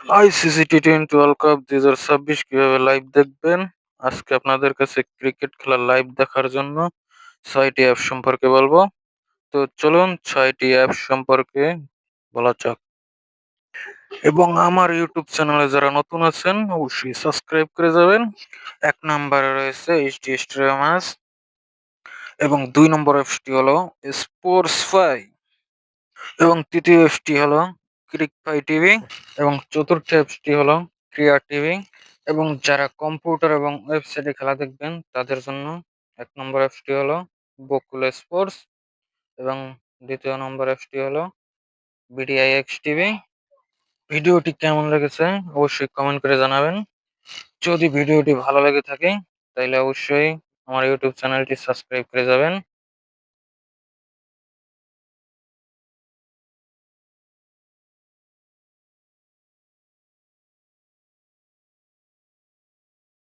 ICC T twenty world cup ২০২৬ কিভাবে live দেখবেন? আজকে আপনাদের কাছে ক্রিকেট খেলা লাইভ দেখার জন্য ৬টি অ্যাপ সম্পর্কে বলবো। তো চলুন ৬টি অ্যাপ সম্পর্কে বলা যাক। এবং আমার ইউটিউব চ্যানেলে যারা নতুন আছেন অবশ্যই সাবস্ক্রাইব করে যাবেন। ১ নাম্বারে রয়েছে এইচডি স্ট্রিমার্স এবং ২ নম্বর অ্যাপসটি হলো স্পোর্টসফাই এবং ৩য় অ্যাপসটি হলো ক্রিকফাই টিভি এবং ৪র্থ অ্যাপসটি হলো ক্রিয়া টিভি। এবং যারা কম্পিউটার এবং ওয়েবসাইটে খেলা দেখবেন তাদের জন্য ১ নম্বর অ্যাপসটি হলো বকুল স্পোর্টস এবং ২য় নম্বর অ্যাপসটি হলো বিডিআইএক্স টিভি। ভিডিওটি কেমন লেগেছে অবশ্যই কমেন্ট করে জানাবেন। যদি ভিডিওটি ভালো লেগে থাকে তাইলে অবশ্যই আমার ইউটিউব চ্যানেলটি সাবস্ক্রাইব করে যাবেন।